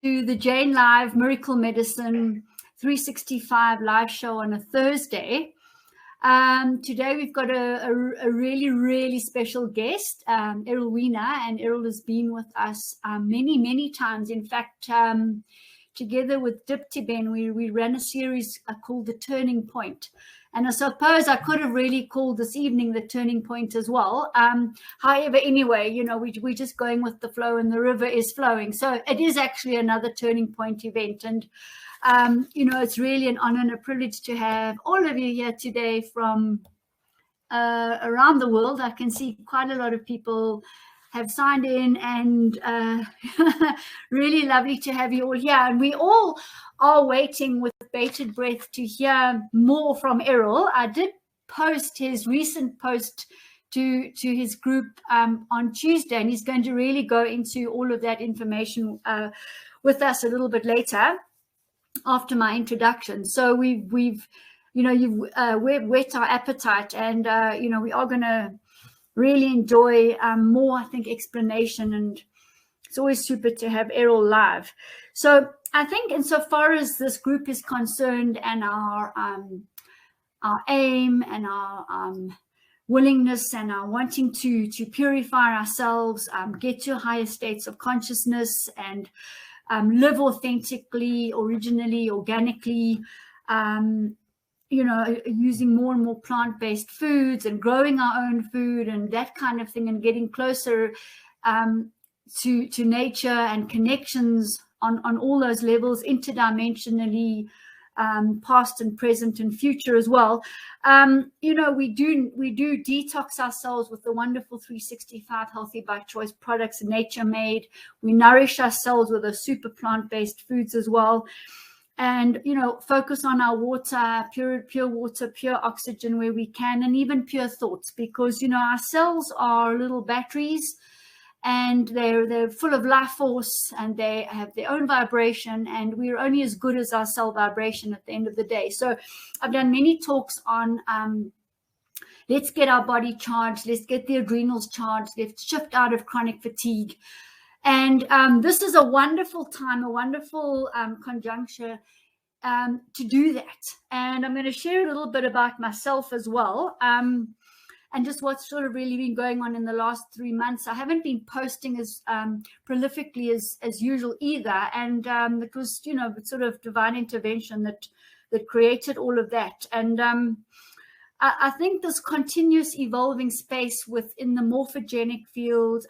to the Jane Live Miracle Medicine 365 live show on a Thursday. Today we've got a really, really special guest, Errol Weiner, and Errol has been with us many times. In fact, together with Diptiben, we ran a series called The Turning Point. And I suppose I could have really called this evening The Turning Point as well. However, anyway, you know, we're just going with the flow and the river is flowing. So it is actually another Turning Point event. And, you know, it's really an honor and a privilege to have all of you here today from around the world. I can see quite a lot of people have signed in, and really lovely to have you all here. And we all are waiting with bated breath to hear more from Errol. I did post his recent post to his group on Tuesday, and he's going to really go into all of that information with us a little bit later after my introduction. So we've you know, you've whet our appetite, and you know, we are going to really enjoy more, I think, explanation, and it's always super to have Errol live. So I think insofar as this group is concerned, and our aim and our willingness and our wanting to purify ourselves, get to higher states of consciousness, and live authentically, originally, organically, you know, using more and more plant-based foods and growing our own food and that kind of thing, and getting closer to nature and connections on all those levels, interdimensionally, past and present and future as well. You know, we do detox ourselves with the wonderful 365 Healthy by Choice products, nature made. We nourish ourselves with the super plant-based foods as well. And, you know, focus on our water, pure water, pure oxygen where we can, and even pure thoughts, because, you know, our cells are little batteries, and they're full of life force, and they have their own vibration, and we're only as good as our cell vibration at the end of the day. So I've done many talks on let's get our body charged, let's get the adrenals charged, let's shift out of chronic fatigue. And this is a wonderful time, a wonderful conjuncture to do that. And I'm going to share a little bit about myself as well, and just what's sort of really been going on in the last 3 months. I haven't been posting as prolifically as usual either, and it was, you know, sort of divine intervention that created all of that. And I think this continuous evolving space within the morphogenic field.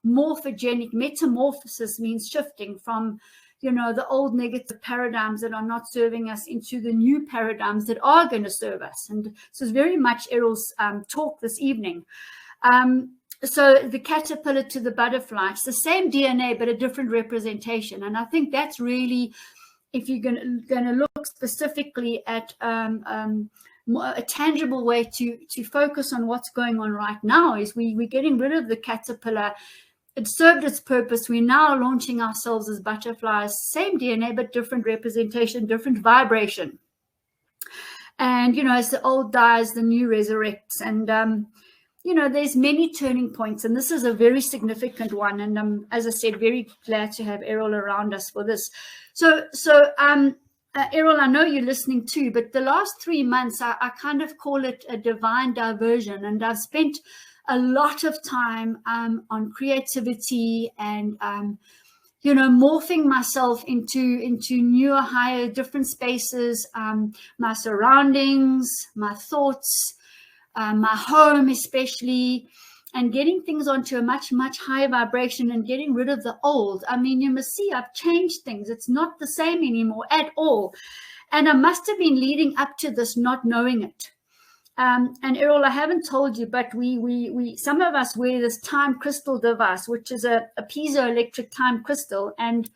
Morphogenic metamorphosis means shifting from, you know, the old negative paradigms that are not serving us into the new paradigms that are going to serve us. And this is very much Errol's talk this evening. So the caterpillar to the butterfly, it's the same DNA, but a different representation. And I think that's really, if you're going to look specifically at a tangible way to focus on what's going on right now, is we're getting rid of the caterpillar. It served its purpose. We're now launching ourselves as butterflies, same DNA, but different representation, different vibration. And, you know, as the old dies, the new resurrects. And, you know, there's many turning points, and this is a very significant one. And I'm, as I said, very glad to have Errol around us for this. So Errol, I know you're listening too, but the last 3 months, I kind of call it a divine diversion. And I've spent a lot of time on creativity and, you know, morphing myself into newer, higher, different spaces, my surroundings, my thoughts, my home especially, and getting things onto a much higher vibration and getting rid of the old. I mean, you must see I've changed things. It's not the same anymore at all. And I must have been leading up to this not knowing it. And Errol, I haven't told you, but we some of us wear this time crystal device, which is a piezoelectric time crystal, and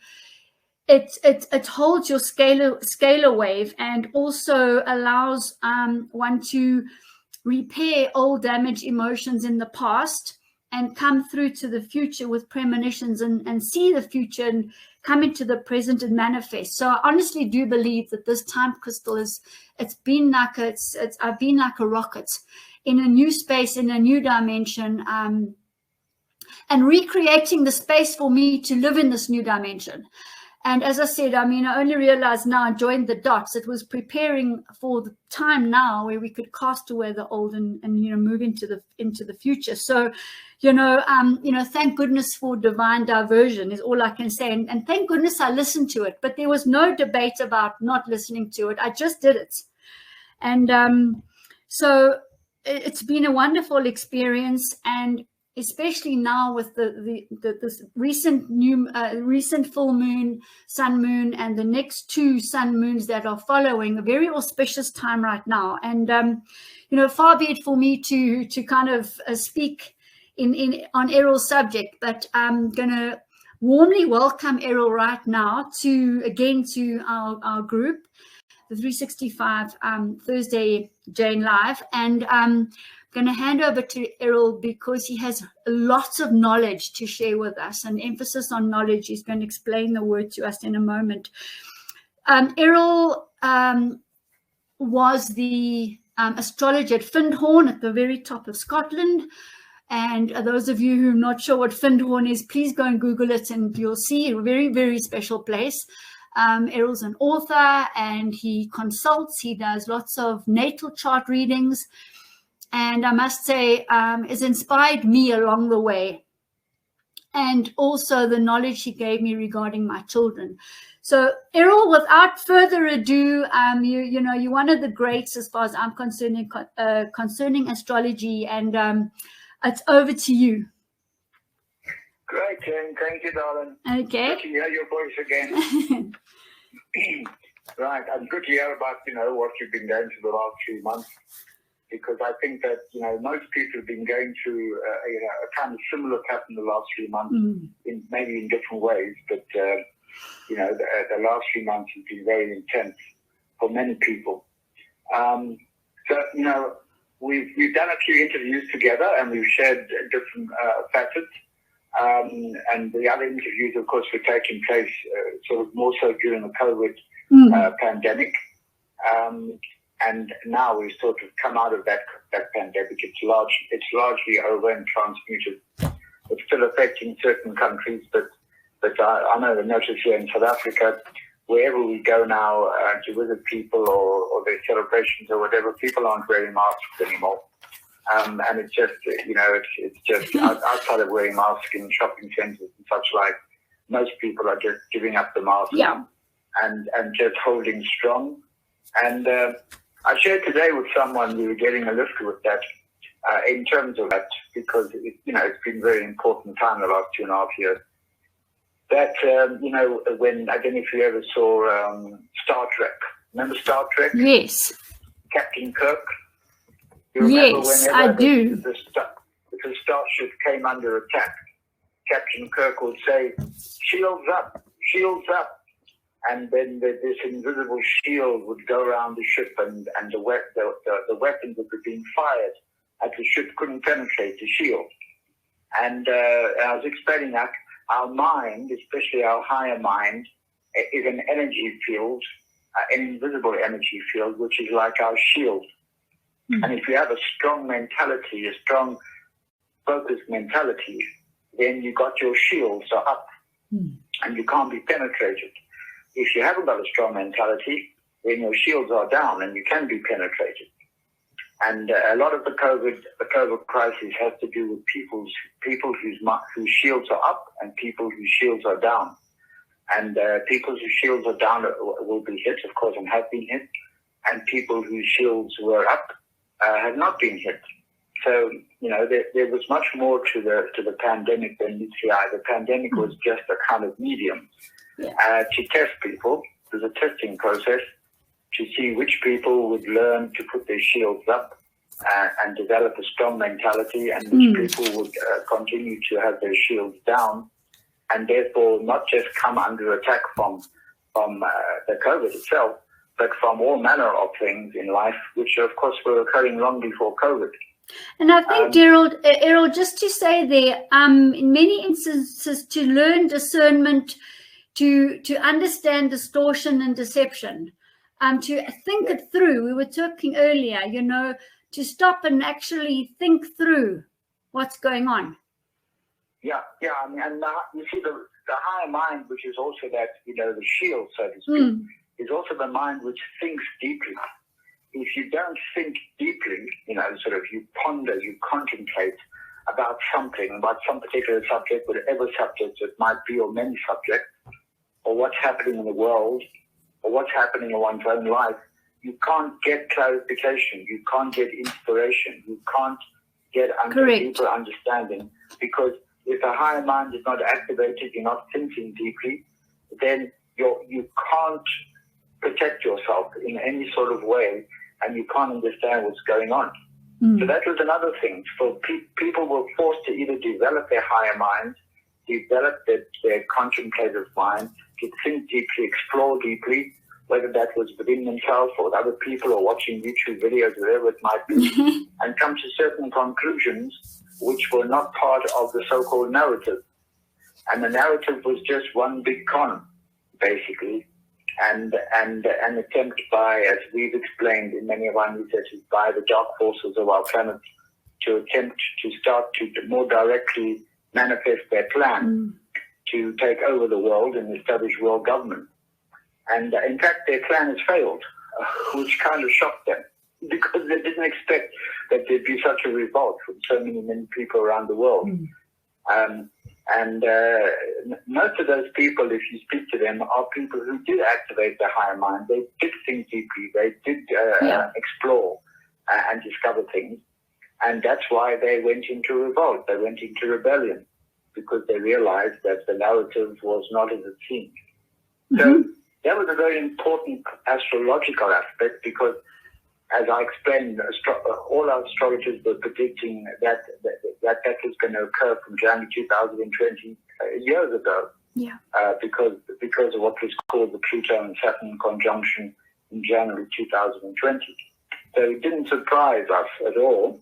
it holds your scalar wave, and also allows one to repair old damaged emotions in the past and come through to the future with premonitions, and see the future and come into the present and manifest. So I honestly do believe that this time crystal I've been like a rocket in a new space, in a new dimension, and recreating the space for me to live in this new dimension. And as I said, I mean, I only realized now, I joined the dots. It was preparing for the time now where we could cast away the old and move into the future. So, thank goodness for divine diversion is all I can say. And thank goodness I listened to it. But there was no debate about not listening to it. I just did it. And so it's been a wonderful experience, and especially now with this recent full moon, sun moon, and the next 2 sun moons that are following, a very auspicious time right now. And far be it for me to kind of speak on Errol's subject, but I'm going to warmly welcome Errol right now to our group, the 365 Thursday Jane Live, and I'm going to hand over to Errol because he has lots of knowledge to share with us, an emphasis on knowledge. He's going to explain the word to us in a moment. Errol was the astrologer at Findhorn at the very top of Scotland. And those of you who are not sure what Findhorn is, please go and Google it and you'll see a very, very special place. Errol's an author and he consults. He does lots of natal chart readings. And I must say, has inspired me along the way. And also the knowledge he gave me regarding my children. So, Errol, without further ado, you're one of the greats as far as I'm concerned, concerning astrology. And it's over to you. Great, Jen. Thank you, darling. Okay. Good to hear your voice again. Right. And good to hear about, what you've been going through the last few months. Because I think that, most people have been going through a kind of similar pattern the last few months, maybe in different ways. But, the last few months have been very intense for many people. We've done a few interviews together and we've shared different facets. And the other interviews, of course, were taking place sort of more so during the COVID pandemic. And now we've sort of come out of that pandemic. It's largely over and transmuted. It's still affecting certain countries, but I know the notice here in South Africa, wherever we go now to visit people or their celebrations or whatever, people aren't wearing masks anymore. And it's just, it's just outside of wearing masks in shopping centres and such like, most people are just giving up the mask and just holding strong. And I shared today with someone, we were getting a lift with that in terms of that, because, it's been a very important time the last 2.5 years. That, when, I don't know if you ever saw Star Trek. Remember Star Trek? Yes. Captain Kirk? Yes, I do. If the starship came under attack, Captain Kirk would say, "Shields up, shields up." And then this invisible shield would go around the ship and the weapons that were being fired at the ship couldn't penetrate the shield. And I was explaining that our mind, especially our higher mind, is an energy field, an invisible energy field, which is like our shield. And if you have a strong mentality, a strong focused mentality, then you got your shields are up and you can't be penetrated. If you haven't got a strong mentality, then your shields are down and you can be penetrated. And a lot of the COVID crisis has to do with people whose shields are up and people whose shields are down. And people whose shields are down will be hit, of course, and have been hit. And people whose shields were up have not been hit. So, there was much more to the pandemic than meets the eye. The pandemic was just a kind of medium to test people. There's a testing process to see which people would learn to put their shields up and develop a strong mentality, and which people would continue to have their shields down, and therefore not just come under attack from the COVID itself, but from all manner of things in life, which of course were occurring long before COVID. And I think, Errol, just to say there, in many instances, to learn discernment, to understand distortion and deception, to think it through. We were talking earlier, to stop and actually think through what's going on. Yeah. I mean, and you see, the the higher mind, which is also that, the shield, so to speak, is also the mind which thinks deeply. If you don't think deeply, sort of you ponder, you contemplate about something, about some particular subject, whatever subject it might be, or many subjects, or what's happening in the world, or what's happening in one's own life, you can't get clarification, you can't get inspiration, you can't get deeper understanding, because if the higher mind is not activated, you're not thinking deeply, then you can't protect yourself in any sort of way, and you can't understand what's going on. So that was another thing. So people were forced to either develop their higher minds, develop their contemplative mind, to think deeply, explore deeply, whether that was within themselves or with other people or watching YouTube videos, whatever it might be, and come to certain conclusions which were not part of the so-called narrative. And the narrative was just one big con, basically, and an attempt by, as we've explained in many of our researches, by the dark forces of our planet to attempt to start to more directly manifest their plan to take over the world and establish world government. And in fact, their plan has failed, which kind of shocked them, because they didn't expect that there'd be such a revolt from so many people around the world. Most of those people, if you speak to them, are people who did activate their higher mind. They did think deeply. They did explore and discover things. And that's why they went into revolt. They went into rebellion, because they realized that the narrative was not as it seemed. So that was a very important astrological aspect, because, as I explained, all our astrologers were predicting that was going to occur from January 2020 years ago, because of what was called the Pluto and Saturn conjunction in January 2020. So it didn't surprise us at all,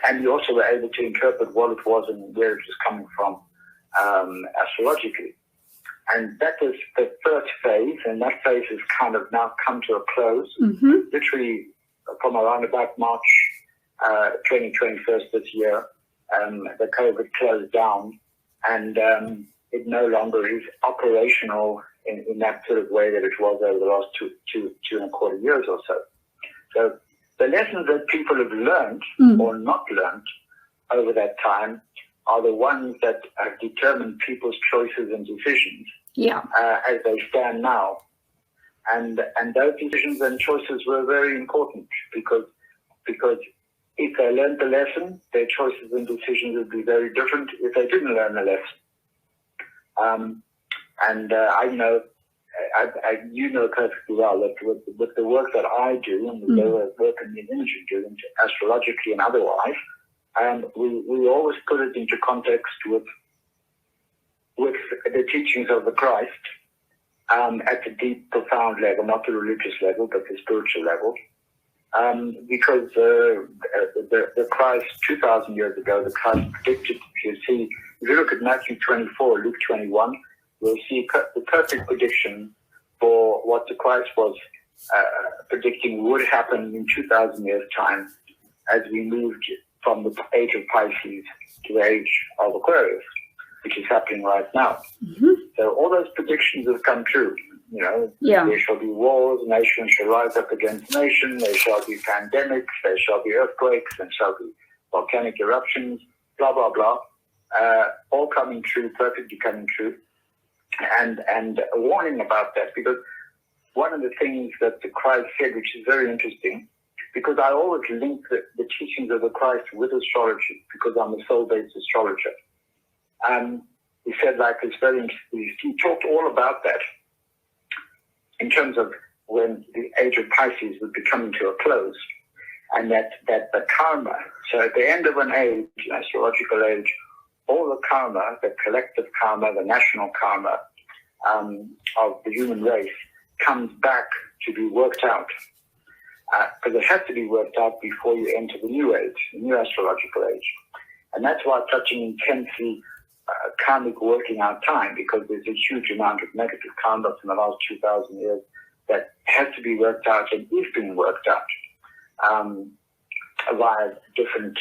and we also were able to interpret what it was and where it was coming from astrologically. And that was the first phase, and that phase has kind of now come to a close, literally from around about March 2021 this year. The COVID closed down, and it no longer is operational in that sort of way that it was over the last two and a quarter years or so. So the lessons that people have learned or not learned over that time are the ones that have determined people's choices and decisions as they stand now. And those decisions and choices were very important, because if they learned the lesson, their choices and decisions would be very different if they didn't learn the lesson. I know, you know perfectly well that with the work that I do and the work in the industry do, astrologically and otherwise, we always put it into context with the teachings of the Christ at the deep, profound level, not the religious level, but the spiritual level. Because the Christ 2,000 years ago, the Christ predicted, if you look at Matthew 24, Luke 21, we'll see the perfect prediction for what the Christ was predicting would happen in 2,000 years' time as we moved from the age of Pisces to the age of Aquarius, which is happening right now. So all those predictions have come true. There shall be wars, nations shall rise up against nation, there shall be pandemics, there shall be earthquakes, there shall be volcanic eruptions, blah, blah, blah. All coming true, perfectly coming true. And a warning about that, because one of the things that the Christ said, which is very interesting, because I always link the teachings of the Christ with astrology, because I'm a soul-based astrologer. He said, it's very interesting. He talked all about that in terms of when the age of Pisces would be coming to a close, and that the karma, so at the end of an age, an astrological age, all the karma, the collective karma, the national karma of the human race comes back to be worked out. Because it has to be worked out before you enter the new age, the new astrological age. And that's why it's such an intensely karmic working out time, because there's a huge amount of negative karma in the last 2,000 years that has to be worked out and is being worked out via different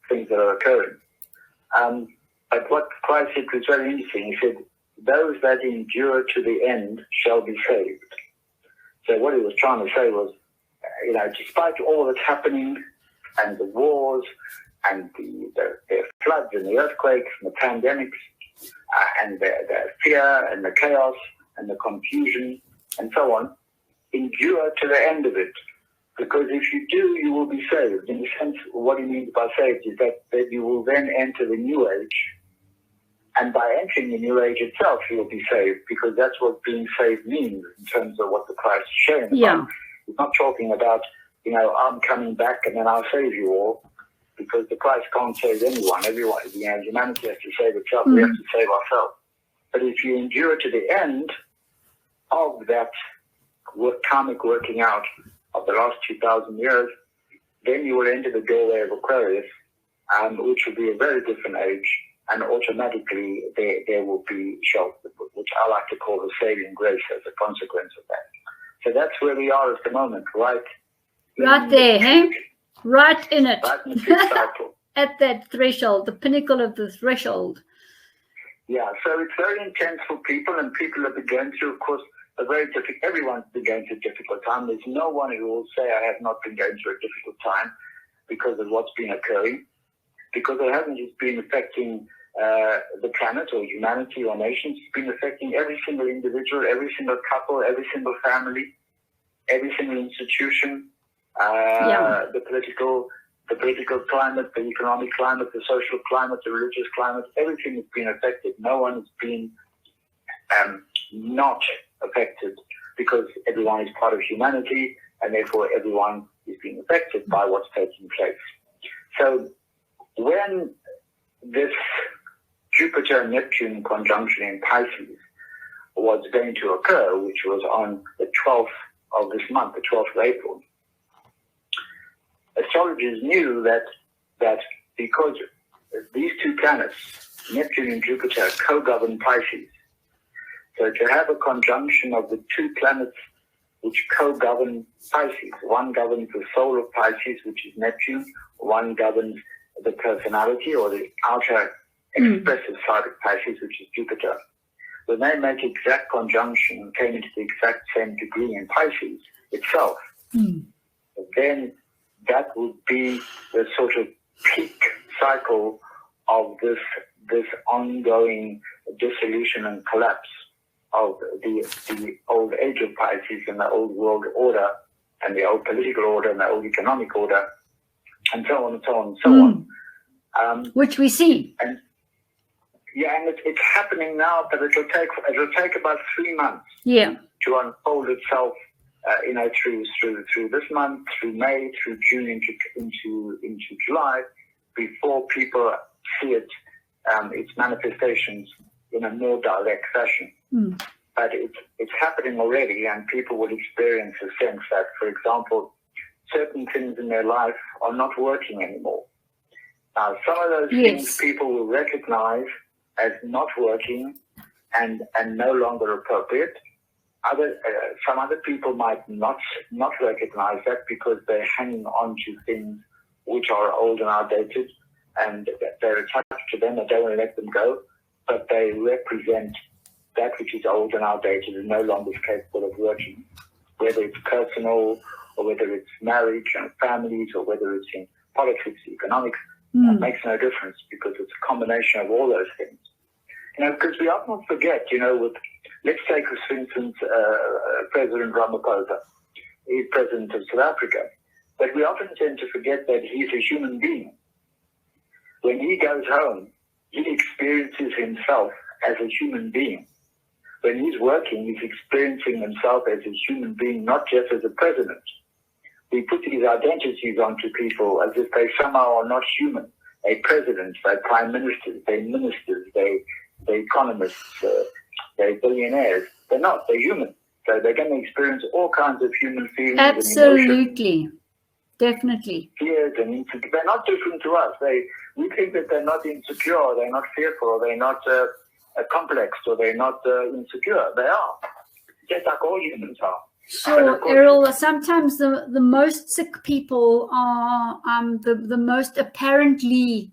things that are occurring. But what Christ said was very interesting. He said, those that endure to the end shall be saved. So what he was trying to say was, despite all that's happening and the wars and the floods and the earthquakes and the pandemics and the fear and the chaos and the confusion and so on, endure to the end of it. Because if you do, you will be saved. In the sense, what he means by saved is that you will then enter the new age. And by entering the new age itself, you will be saved, because that's what being saved means in terms of what the Christ is sharing about. Yeah. He's not talking about, I'm coming back and then I'll save you all, because the Christ can't save anyone. Everyone, humanity has to save itself. We have to save ourselves. But if you endure to the end of that karmic working out of the last 2,000 years, then you will enter the doorway of Aquarius, which will be a very different age, and automatically there will be shelter, which I like to call the saving grace as a consequence of that. So that's where we are at the moment, right there, hey? Right in it. Right in the peak cycle. At that threshold, the pinnacle of the threshold. Yeah, so it's very intense for people, and people have been going through, of course, everyone's been going through a difficult time. There's no one who will say I have not been going through a difficult time because of what's been occurring, because it hasn't just been affecting the planet or humanity or nations. It's been affecting every single individual, every single couple, every single family, every single institution, the political climate, the economic climate, the social climate, the religious climate. Everything has been affected. No one has been not affected, because everyone is part of humanity, and therefore everyone is being affected by what's taking place. So when this Jupiter-Neptune conjunction in Pisces was going to occur, which was on the 12th of this month, the 12th of April, astrologers knew that because these two planets, Neptune and Jupiter, co-govern Pisces. So to have a conjunction of the two planets which co-govern Pisces, one governs the soul of Pisces, which is Neptune, one governs the personality or the outer expressive side of Pisces, which is Jupiter. When they make exact conjunction and came into the exact same degree in Pisces itself, then that would be the sort of peak cycle of this ongoing dissolution and collapse of the old age of Pisces and the old world order and the old political order and the old economic order, and so on and so on and so on. Which we see. And it's happening now, but it'll take about 3 months to unfold itself. Through this month, through May, through June, into July, before people see its manifestations in a more direct fashion. But it's happening already, and people will experience a sense that, for example, certain things in their life are not working anymore. Now, some of those things people will recognize as not working and no longer appropriate. Some other people might not recognize that because they're hanging on to things which are old and outdated, and they're attached to them. They don't want to let them go, but they represent that which is old and outdated and no longer is capable of working, whether it's personal or whether it's marriage and families or whether it's in politics, economics. It makes no difference, because it's a combination of all those things. Because we often forget, let's take, for instance, President Ramaphosa. He's president of South Africa. But we often tend to forget that he's a human being. When he goes home, he experiences himself as a human being. When he's working, he's experiencing himself as a human being, not just as a president. We put these identities onto people as if they somehow are not human. They're presidents, they're prime ministers, they're ministers, they're economists, they're billionaires. They're not, they're human. So they're going to experience all kinds of human feelings. Absolutely. And definitely. Fears and insecurity. They're not different to us. We think that they're not insecure, or they're not fearful, or they're not complex, or they're not insecure. They are. Just like all humans are. Sure, Errol, sometimes the most sick people are the most apparently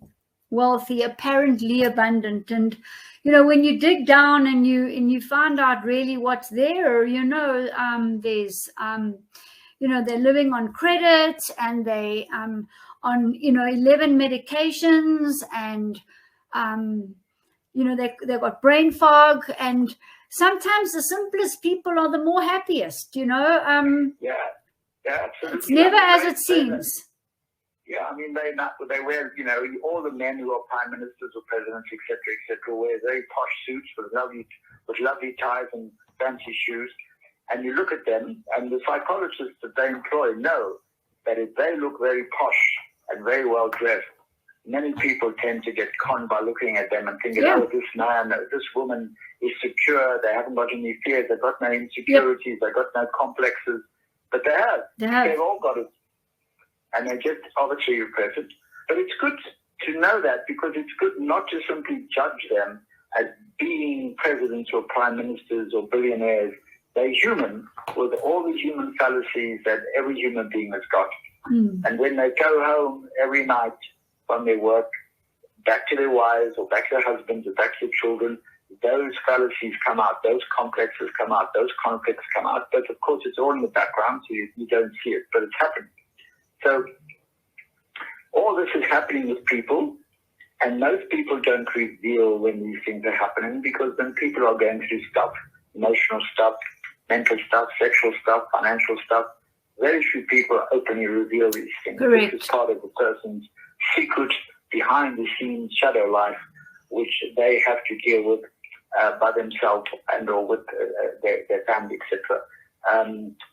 wealthy, apparently abundant. And, you know, when you dig down and you find out really what's there, you know, there's, you know, they're living on credit, and they on, you know, 11 medications, and, you know, they've got brain fog, and sometimes the simplest people are the more happiest, you know. Yeah, absolutely. It's never as it seems. Yeah, I mean, they wear, you know, all the men who are prime ministers or presidents, etc., wear very posh suits with lovely ties and fancy shoes. And you look at them, and the psychologists that they employ know that if they look very posh and very well dressed, many people tend to get conned by looking at them and thinking, oh, this man, this woman is secure. They haven't got any fears. They've got no insecurities. They've got no complexes. But they have. They've all got it. And they just obviously repress it. But it's good to know that, because it's good not to simply judge them as being presidents or prime ministers or billionaires. They're human with all the human fallacies that every human being has got. And when they go home every night from their work, back to their wives or back to their husbands or back to their children, those fallacies come out, those complexes come out, those conflicts come out. But of course, it's all in the background, so you don't see it, but it's happening. So all this is happening with people, and most people don't reveal when these things are happening, because then people are going through stuff, emotional stuff, mental stuff, sexual stuff, financial stuff. Very few people openly reveal these things. Correct. This is part of the person's secret, behind-the-scenes shadow life, which they have to deal with by themselves and or with their family, etc.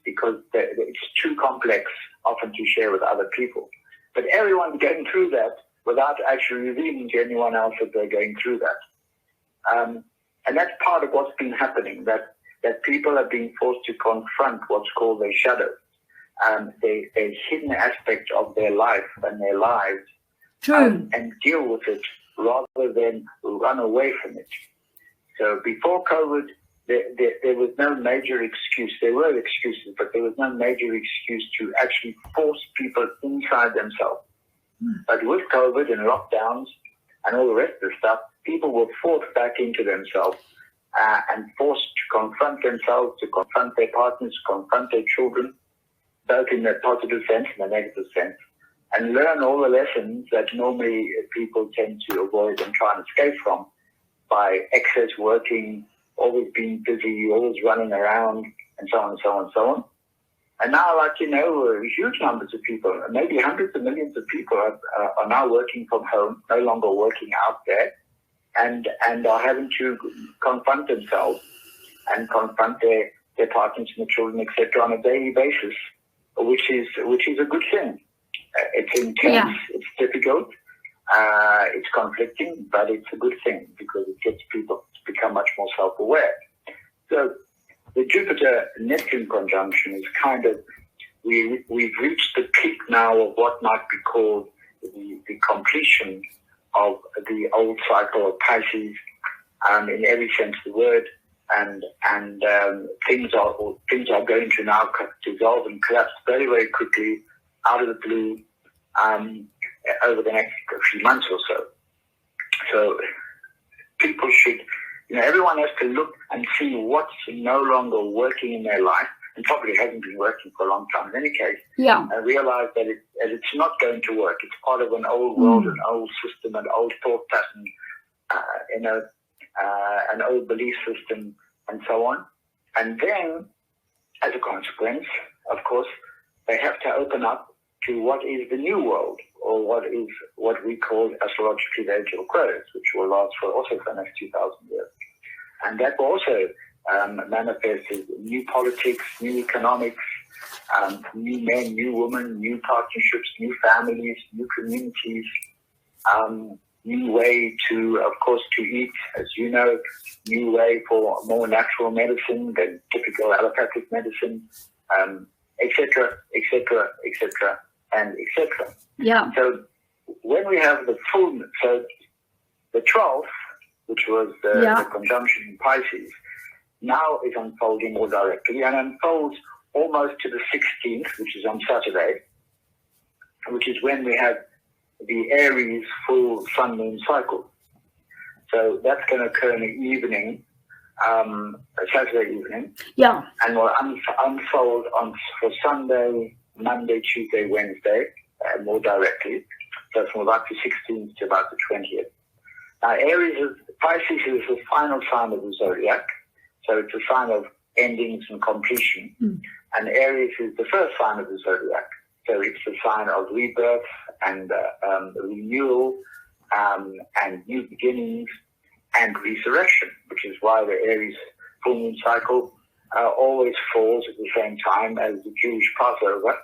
Because it's too complex often to share with other people. But everyone's going through that without actually revealing to anyone else that they're going through that. And that's part of what's been happening, that people are being forced to confront what's called their shadow, a hidden aspect of their life and their lives, and deal with it rather than run away from it. So before COVID, there was no major excuse. There were excuses, but there was no major excuse to actually force people inside themselves. But with COVID and lockdowns and all the rest of the stuff, people were forced back into themselves and forced to confront themselves, to confront their partners, to confront their children, both in the positive sense and the negative sense, and learn all the lessons that normally people tend to avoid and try and escape from by excess working, always being busy, always running around, and so on and so on and so on. And now, like, you know, huge numbers of people, maybe hundreds of millions of people are now working from home, no longer working out there, and are having to confront themselves and confront their partners and their children, etc., on a daily basis, which is a good thing. It's intense, it's difficult, it's conflicting, but it's a good thing because it gets people to become much more self-aware. So the Jupiter-Neptune conjunction is kind of, we've reached the peak now of what might be called the completion of the old cycle of Pisces, in every sense of the word, and things are going to now dissolve and collapse very, very quickly out of the blue over the next few months or so. So people should, you know, everyone has to look and see what's no longer working in their life, and probably hasn't been working for a long time in any case, and realize that it's not going to work. It's part of an old world, an old system, an old thought pattern, an old belief system, and so on. And then, as a consequence, of course, they have to open up to what is the new world, or what we call astrologically the age of Aquarius, which will last for the next 2,000 years. And that will also manifest as new politics, new economics, new men, new women, new partnerships, new families, new communities, new way to, of course, to eat, as you know, new way for more natural medicine than typical allopathic medicine, etc., etc., etc., and etc. Yeah. So when we have the full, so the 12th, which was the conjunction in Pisces, now is unfolding more directly and unfolds almost to the 16th, which is on Saturday, which is when we have the Aries full sun moon cycle. So that's going to occur in the evening, Saturday evening. Yeah. And will unfold for Sunday, Monday, Tuesday, Wednesday, more directly. So from about the 16th to about the 20th. Now, Pisces is the final sign of the zodiac. So it's a sign of endings and completion. And Aries is the first sign of the zodiac. So it's the sign of rebirth and renewal and new beginnings and resurrection, which is why the Aries full moon cycle always falls at the same time as the Jewish Passover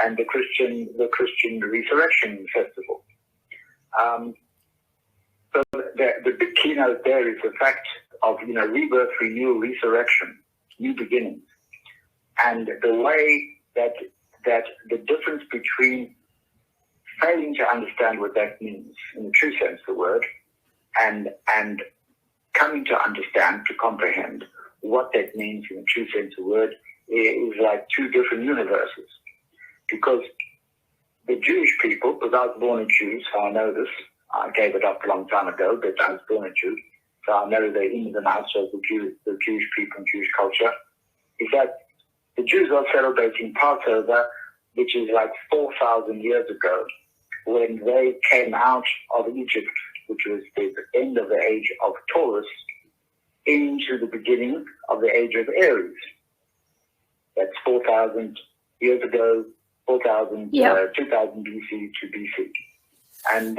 and the Christian Resurrection Festival. So the big keynote there is the fact of rebirth, renewal, resurrection, new beginnings, and the way that the difference between failing to understand what that means in the true sense of the word and coming to understand, to comprehend what that means in the true sense of the word is like two different universes. Because the Jewish people, because I was born a Jew, so I know this. I gave it up a long time ago, but I was born a Jew, so I know the ins and outs of the Jewish people and Jewish culture, is that the Jews are celebrating Passover, which is like 4,000 years ago, when they came out of Egypt, which was the end of the age of Taurus, into the beginning of the age of Aries. That's 4,000 years ago, 2000 BC to BC. And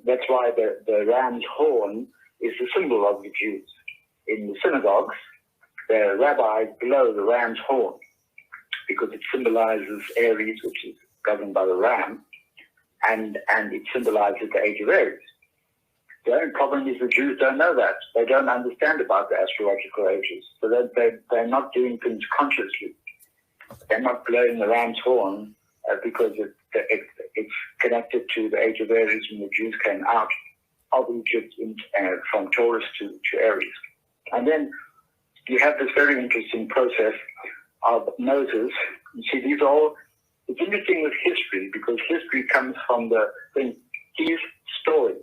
that's why the ram's horn is the symbol of the Jews. In the synagogues, the rabbis blow the ram's horn because it symbolizes Aries, which is governed by the ram, and it symbolizes the age of Aries. The only problem is the Jews don't know that. They don't understand about the astrological ages. So they're not doing things consciously. They're not blowing the ram's horn because it's connected to the age of Aries when the Jews came out of Egypt from Taurus to Aries. And then you have this very interesting process of Moses. You see, these are all, it's interesting with history because history comes from his story.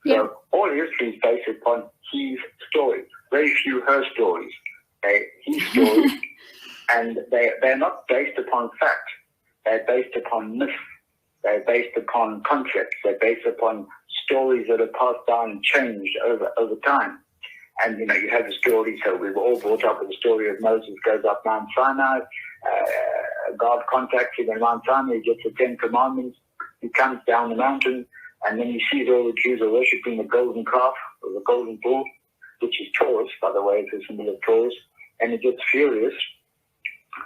Yeah. So all history is based upon his story. Very few her stories. His stories, and they're not based upon fact. They're based upon myth. They're based upon concepts. They're based upon stories that are passed down and changed over time. And, you have the story, so we were all brought up with the story of Moses goes up Mount Sinai, God contacts him on Mount Sinai, he gets the 10 Commandments, he comes down the mountain, and then he sees all the Jews are worshipping the golden calf, or the golden bull, which is Taurus, by the way, it's a symbol of Taurus, and he gets furious,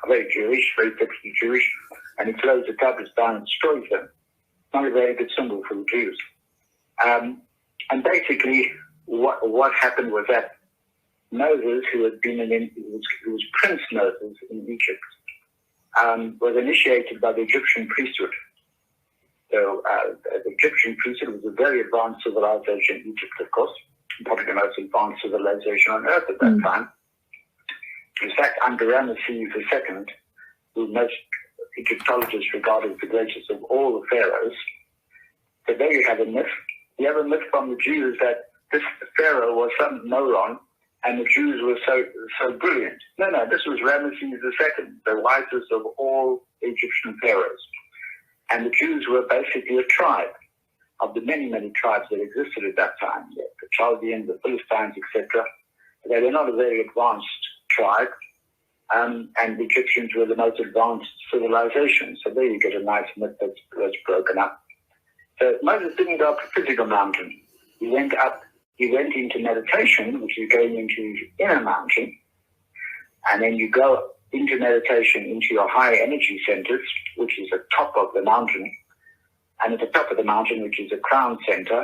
very Jewish, very typically Jewish, and he throws the tablets down and destroys them. Not a very good symbol for the Jews. And basically, what happened was that Moses, who had been who was Prince Moses in Egypt, was initiated by the Egyptian priesthood. So the Egyptian priesthood was a very advanced civilization in Egypt, of course, probably the most advanced civilization on earth at that time. In fact, under Ramesses II, who most Egyptologists regard as the greatest of all the pharaohs, so there you have a myth. You have a myth from the Jews that this pharaoh was some moron and the Jews were so brilliant. No, this was Ramesses II, the wisest of all Egyptian pharaohs. And the Jews were basically a tribe of the many, many tribes that existed at that time. The Chaldeans, the Philistines, etc. They were not a very advanced tribe, and the Egyptians were the most advanced civilization. So there you get a nice myth that's broken up. So Moses didn't go up a physical mountain. He went into meditation, which is going into his inner mountain, and then you go into meditation into your high energy centers, which is the top of the mountain, and at the top of the mountain, which is the crown center,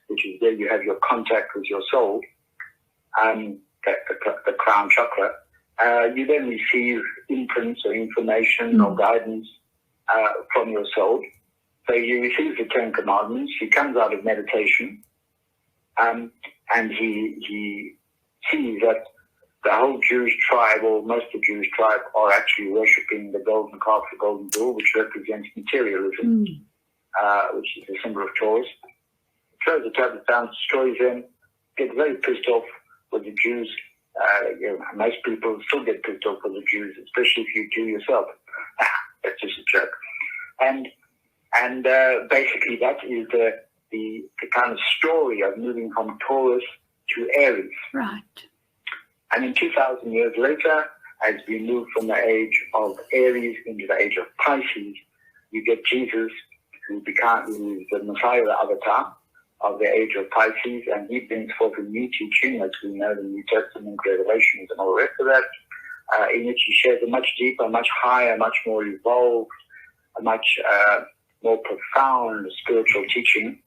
which is where you have your contact with your soul, the crown chakra, you then receive imprints or information or guidance from your soul. So you receive the 10 Commandments. He comes out of meditation, and he sees that the whole Jewish tribe, or most of the Jewish tribe, are actually worshipping the golden calf, the golden bull, which represents materialism. which is the symbol of Taurus. Throws the tablets down, destroys them, get very pissed off with the Jews. Most people still get pissed off with the Jews, especially if you Jew yourself. That's just a joke. And basically that is the kind of story of moving from Taurus to Aries. Right. And in 2,000 years later, as we move from the age of Aries into the age of Pisces, you get Jesus, who is the Messiah, the avatar of the age of Pisces, and he brings forth a new teaching, as we know, the New Testament, Revelations, and all the rest of that, in which he shares a much deeper, much higher, much more evolved, a much more profound spiritual teaching,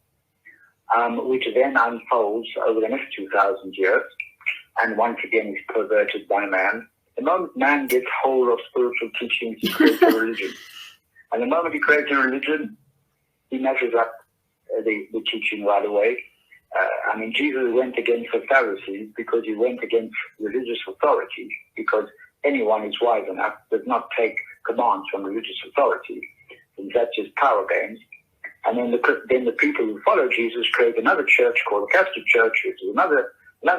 which then unfolds over the next 2,000 years, and once again is perverted by man. The moment man gets hold of spiritual teachings, he creates a religion. And the moment he creates a religion, he messes up the teaching right away. Jesus went against the Pharisees because he went against religious authority, because anyone who's wise enough does not take commands from religious authority. And that's just power games. And then the people who follow Jesus create another church called the Catholic Church, which is another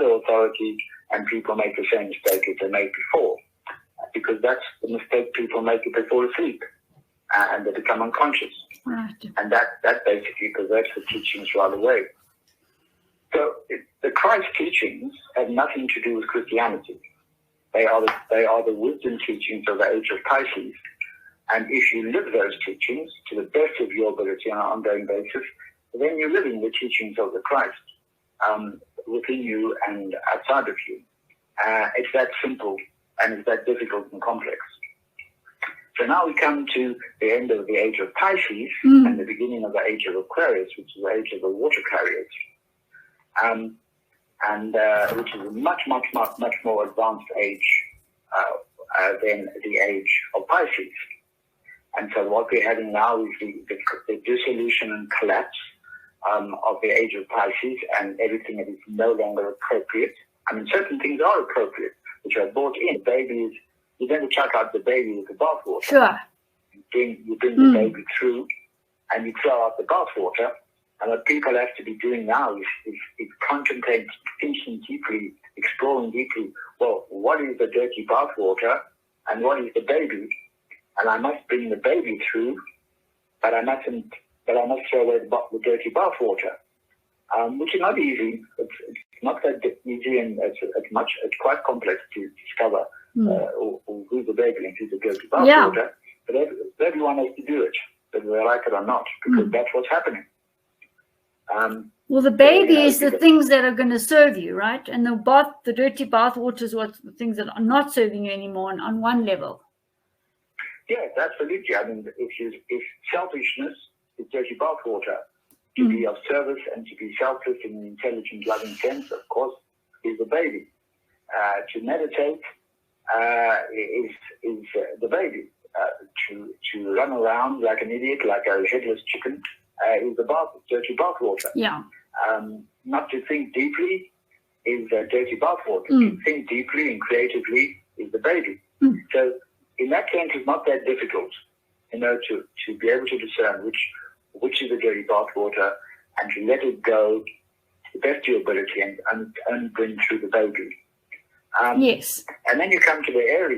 authority, and people make the same mistake as they made before, because that's the mistake people make if they fall asleep and they become unconscious. Right. And that basically perverts the teachings right away. So the Christ teachings have nothing to do with Christianity. They are the wisdom teachings of the age of Pisces. And if you live those teachings to the best of your ability on an ongoing basis, then you're living the teachings of the Christ within you and outside of you. It's that simple, and it's that difficult and complex. So now we come to the end of the age of Pisces and the beginning of the age of Aquarius, which is the age of the water carriers, which is a much, much, much, much more advanced age than the age of Pisces. And so what we're having now is the dissolution and collapse of the age of Pisces, and everything that is no longer appropriate. Certain things are appropriate, which are brought in. Babies, you never chuck out the baby with the bathwater. Sure. You bring the baby through, and you throw out the bathwater. And what people have to be doing now is contemplate, thinking deeply, exploring deeply. Well, what is the dirty bathwater, and what is the baby? And I must bring the baby through, but I must throw away the dirty bathwater, which is not easy. It's not that easy, and it's quite complex to discover who's the baby and who's the dirty bathwater. Yeah. But everyone has to do it, whether they like it or not, because that's what's happening. Well, the baby is the things that are going to serve you, right? And the dirty bathwater is what the things that are not serving you anymore on one level. Yes, absolutely. If selfishness is dirty bathwater, to be of service and to be selfless in an intelligent, loving sense, of course, is the baby. To meditate is the baby. To run around like an idiot, like a headless chicken, is the dirty bathwater. Yeah. Not to think deeply is dirty bathwater. To think deeply and creatively is the baby. So in that sense, it's not that difficult, to be able to discern which is the dirty bathwater, and to let it go to the best of your ability and bring through the baby. Yes. And then you come to the Aries.